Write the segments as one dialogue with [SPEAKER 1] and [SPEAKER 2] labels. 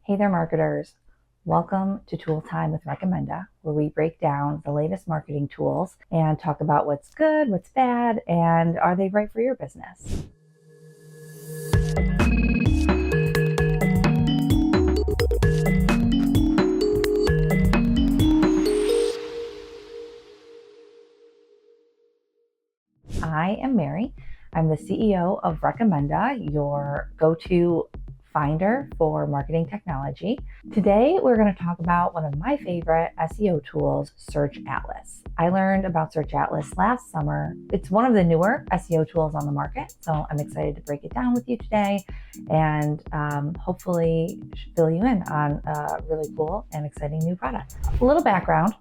[SPEAKER 1] Hey there, marketers. Welcome to Tool Time with Recommenda, where we break down the latest marketing tools and talk about what's good, what's bad, and are they right for your business. I am Mary. I'm the CEO of Recommenda, your go-to finder for marketing technology. Today, we're going to talk about one of my favorite SEO tools, Search Atlas. I learned about Search Atlas last summer. It's one of the newer SEO tools on the market, so I'm excited to break it down with you today and hopefully fill you in on a really cool and exciting new product. A little background.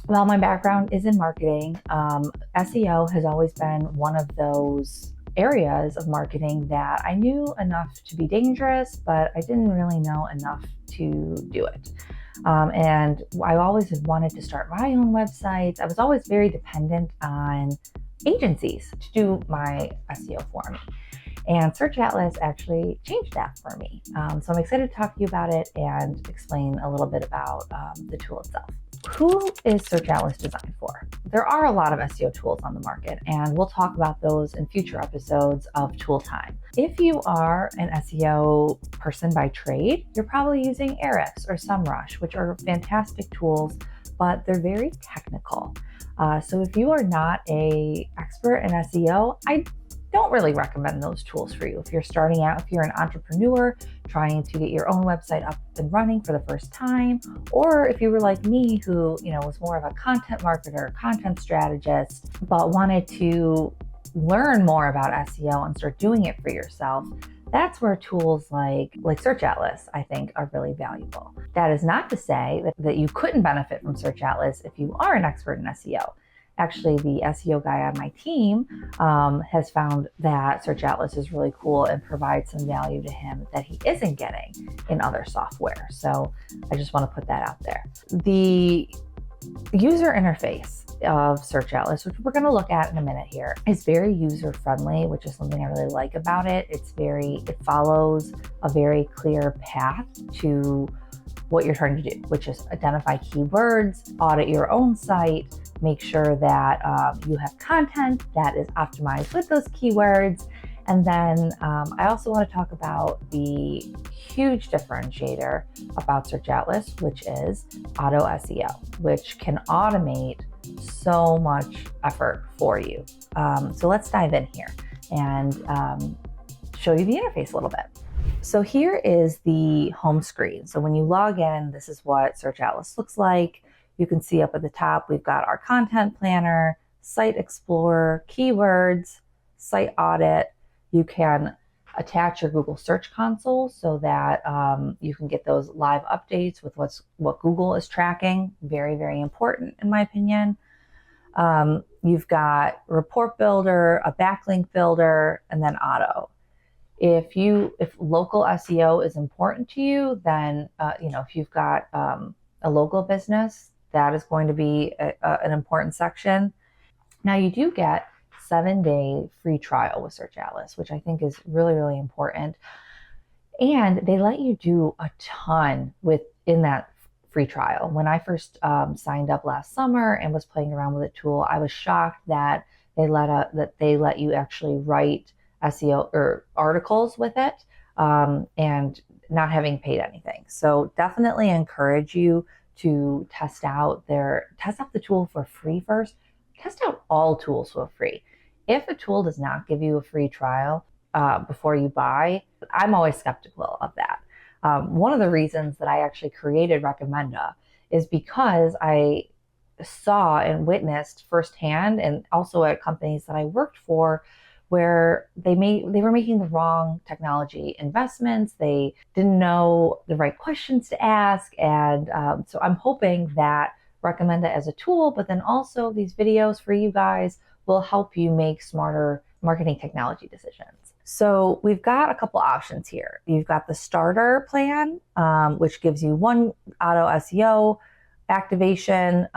[SPEAKER 1] Well, my background is in marketing. SEO has always been one of those areas of marketing that I knew enough to be dangerous, but I didn't really know enough to do it. And I always had wanted to start my own websites. I was always very dependent on agencies to do my SEO for me. And Search Atlas actually changed that for me. So I'm excited to talk to you about it and explain a little bit about the tool itself. Who is Search Atlas designed for? There are a lot of SEO tools on the market, and we'll talk about those in future episodes of Tool Time. If you are an SEO person by trade, you're probably using Ahrefs or Semrush, which are fantastic tools, but they're very technical. So if you are not an expert in SEO, I don't really recommend those tools for you. If you're starting out, if you're an entrepreneur trying to get your own website up and running for the first time, or if you were like me who, was more of a content marketer, content strategist, but wanted to learn more about SEO and start doing it for yourself, that's where tools like Search Atlas, I think, are really valuable. That is not to say that you couldn't benefit from Search Atlas if you are an expert in SEO. Actually, the SEO guy on my team has found that Search Atlas is really cool and provides some value to him that he isn't getting in other software. So I just want to put that out there. The user interface of Search Atlas, which we're going to look at in a minute here, is very user friendly, which is something I really like about it. It follows a very clear path to what you're trying to do, which is identify keywords, audit your own site, make sure that you have content that is optimized with those keywords. And then I also want to talk about the huge differentiator about Search Atlas, which is OTTO SEO, which can automate so much effort for you. So let's dive in here and show you the interface a little bit. So here is the home screen. So when you log in, this is what Search Atlas looks like. You can see up at the top, we've got our content planner, site explorer, keywords, site audit. You can attach your Google Search Console so that you can get those live updates with what Google is tracking. Very, very important in my opinion. You've got report builder, a backlink builder, and then auto. If local SEO is important to you, then if you've got a local business, that is going to be an important section. Now you do get 7-day free trial with Search Atlas, which I think is really, really important. And they let you do a ton within that free trial. When I first signed up last summer and was playing around with the tool, I was shocked that they let you actually write SEO or articles with it and not having paid anything. So definitely encourage you to test out the tool for free first. Test out all tools for free. If a tool does not give you a free trial before you buy, I'm always skeptical of that. One of the reasons that I actually created Recommenda is because I saw and witnessed firsthand, and also at companies that I worked for, where they were making the wrong technology investments. They didn't know the right questions to ask. And so I'm hoping that Recommenda as a tool, but then also these videos for you guys will help you make smarter marketing technology decisions. So we've got a couple options here. You've got the starter plan, which gives you one OTTO SEO activation.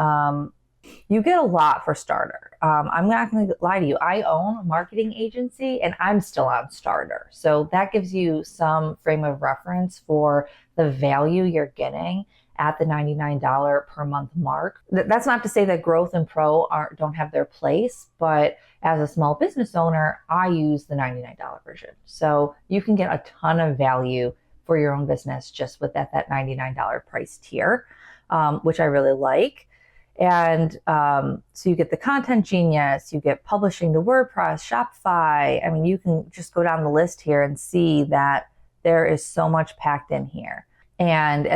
[SPEAKER 1] You get a lot for starter. I'm not going to lie to you. I own a marketing agency and I'm still on starter. So that gives you some frame of reference for the value you're getting at the $99 per month mark. That's not to say that growth and pro don't have their place, but as a small business owner, I use the $99 version. So you can get a ton of value for your own business just with that $99 price tier, which I really like. And so you get the Content Genius, you get publishing to WordPress, Shopify. I mean, you can just go down the list here and see that there is so much packed in here. And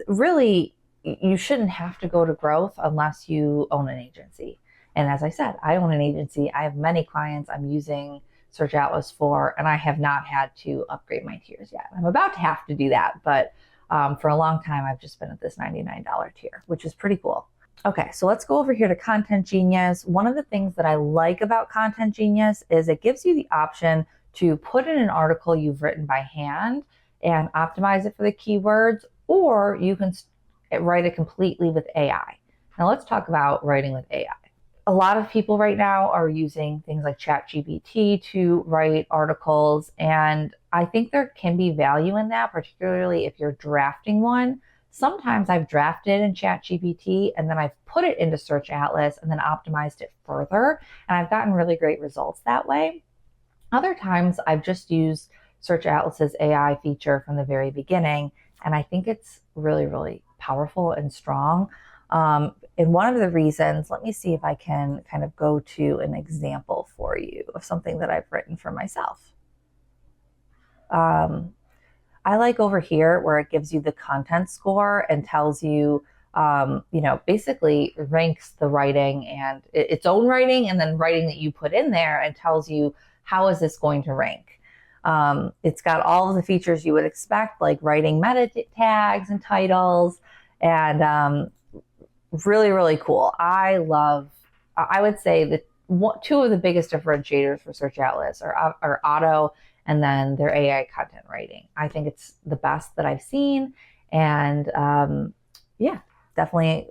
[SPEAKER 1] really, you shouldn't have to go to growth unless you own an agency. And as I said, I own an agency. I have many clients I'm using Search Atlas for, and I have not had to upgrade my tiers yet. I'm about to have to do that, but for a long time, I've just been at this $99 tier, which is pretty cool. Okay, so let's go over here to Content Genius. One of the things that I like about Content Genius is it gives you the option to put in an article you've written by hand and optimize it for the keywords, or you can write it completely with AI. Now let's talk about writing with AI. A lot of people right now are using things like ChatGPT to write articles, and I think there can be value in that, particularly if you're drafting one. Sometimes I've drafted in ChatGPT and then I've put it into Search Atlas and then optimized it further, and I've gotten really great results that way. Other times I've just used Search Atlas's AI feature from the very beginning, and I think it's really, really powerful and strong. And one of the reasons, let me see if I can kind of go to an example for you of something that I've written for myself. I like over here where it gives you the content score and tells you, basically ranks the writing and its own writing and then writing that you put in there, and tells you how is this going to rank. It's got all of the features you would expect, like writing meta tags and titles, and really, really cool. I would say that two of the biggest differentiators for Search Atlas are OTTO and then their AI content writing. I think it's the best that I've seen, and definitely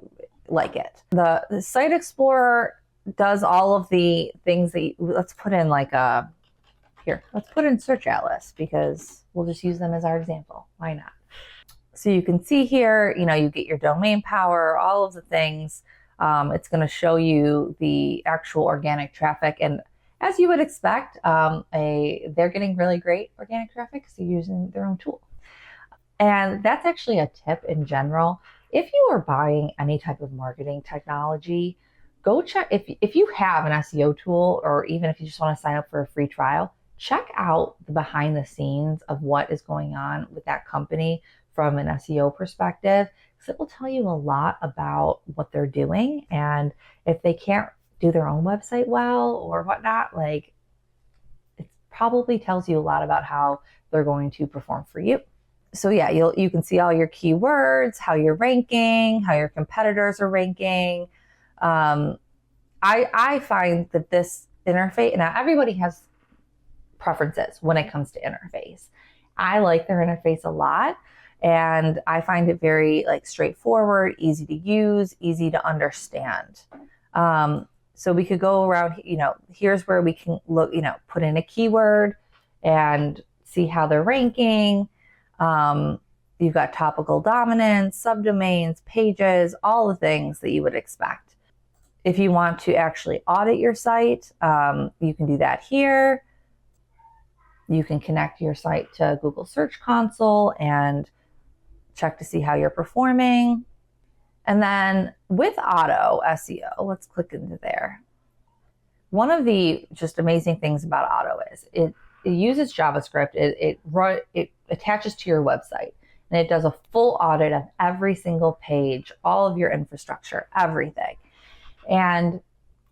[SPEAKER 1] like it. The Site Explorer does all of the things that let's put in let's put in Search Atlas because we'll just use them as our example. Why not? So you can see here, you get your domain power, all of the things. It's going to show you the actual organic traffic. And as you would expect, they're getting really great organic traffic because they're using their own tool. And that's actually a tip in general. If you are buying any type of marketing technology, go check, if you have an SEO tool, or even if you just want to sign up for a free trial, check out the behind the scenes of what is going on with that company from an SEO perspective, because it will tell you a lot about what they're doing. And if they can't do their own website well or whatnot, it probably tells you a lot about how they're going to perform for you. So yeah, you can see all your keywords, how you're ranking, how your competitors are ranking. I find that this interface, now everybody has preferences when it comes to interface. I like their interface a lot, and I find it very straightforward, easy to use, easy to understand. So we could go around, here's where we can look, put in a keyword and see how they're ranking. You've got topical dominance, subdomains, pages, all the things that you would expect. If you want to actually audit your site, you can do that here. You can connect your site to Google Search Console and check to see how you're performing. And then with OTTO SEO, let's click into there. One of the just amazing things about OTTO is it uses JavaScript. It attaches to your website, and it does a full audit of every single page, all of your infrastructure, everything. And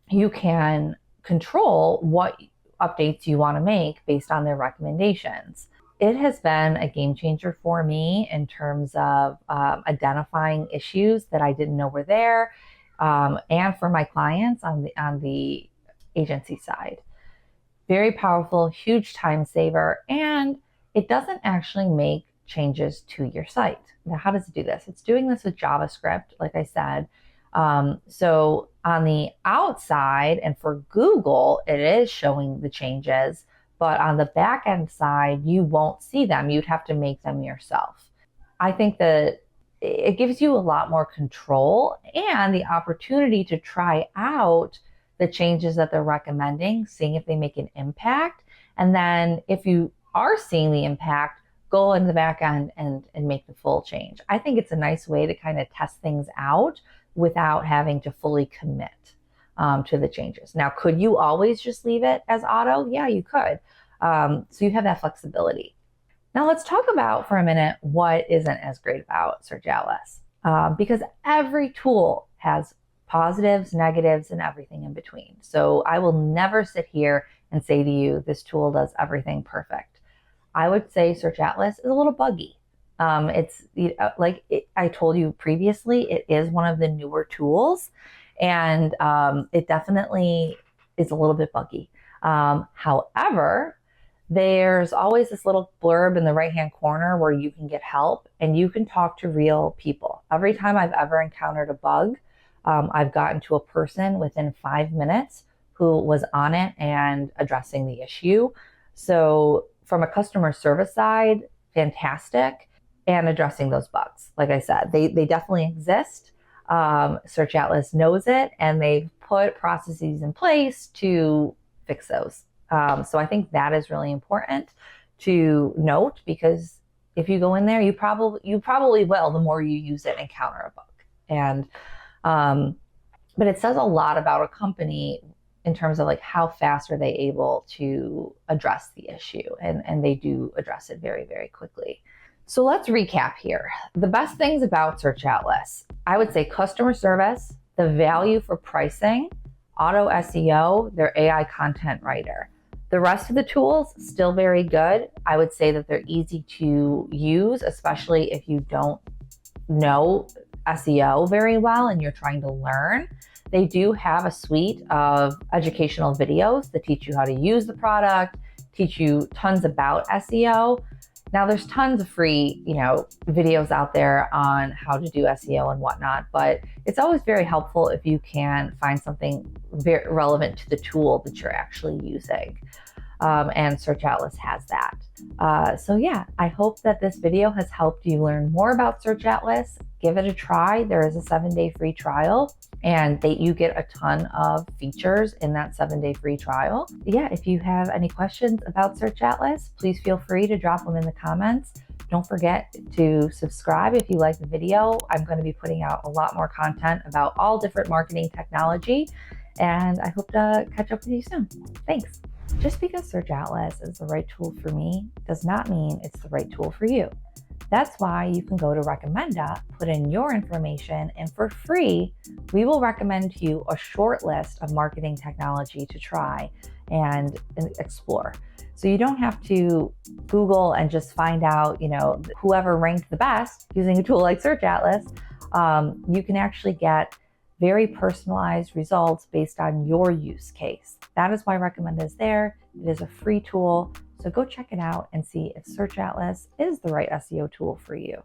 [SPEAKER 1] you can control what updates you want to make based on their recommendations. It has been a game changer for me in terms of identifying issues that I didn't know were there, and for my clients on the agency side. Very powerful, huge time saver, and it doesn't actually make changes to your site. Now, how does it do this? It's doing this with JavaScript, like I said. So on the outside and for Google, it is showing the changes, but on the back end side, you won't see them. You'd have to make them yourself. I think that it gives you a lot more control and the opportunity to try out the changes that they're recommending, seeing if they make an impact. And then if you are seeing the impact, go in the back end and make the full change. I think it's a nice way to kind of test things out without having to fully commit to the changes. Now, could you always just leave it as auto? Yeah, you could. So you have that flexibility. Now let's talk about for a minute what isn't as great about Search Atlas, because every tool has positives, negatives, and everything in between. So I will never sit here and say to you, this tool does everything perfect. I would say Search Atlas is a little buggy. I told you previously, it is one of the newer tools, and it definitely is a little bit buggy. However, there's always this little blurb in the right-hand corner where you can get help and you can talk to real people. Every time I've ever encountered a bug, I've gotten to a person within 5 minutes who was on it and addressing the issue. So from a customer service side, fantastic, and addressing those bugs. Like I said, they definitely exist. Search Atlas knows it, and they've put processes in place to fix those. So I think that is really important to note, because if you go in there, you probably will, the more you use it, encounter a bug. And but it says a lot about a company in terms of like how fast are they able to address the issue, and they do address it very, very quickly. So let's recap here. The best things about Search Atlas, I would say customer service, the value for pricing, auto SEO, their AI content writer. The rest of the tools, still very good. I would say that they're easy to use, especially if you don't know SEO very well and you're trying to learn. They do have a suite of educational videos that teach you how to use the product, teach you tons about SEO. Now there's tons of free, videos out there on how to do SEO and whatnot, but it's always very helpful if you can find something very relevant to the tool that you're actually using. And Search Atlas has that. So yeah, I hope that this video has helped you learn more about Search Atlas. Give it a try. There is a 7-day free trial, and you get a ton of features in that 7-day free trial. Yeah, if you have any questions about Search Atlas, please feel free to drop them in the comments. Don't forget to subscribe if you like the video. I'm going to be putting out a lot more content about all different marketing technology, and I hope to catch up with you soon. Thanks. Just because Search Atlas is the right tool for me does not mean it's the right tool for you. That's why you can go to Recommenda, put in your information, and for free, we will recommend to you a short list of marketing technology to try and explore. So you don't have to Google and just find out, whoever ranked the best using a tool like Search Atlas. You can actually get very personalized results based on your use case. That is why Recommenda is there. It is a free tool. So go check it out and see if Search Atlas is the right SEO tool for you.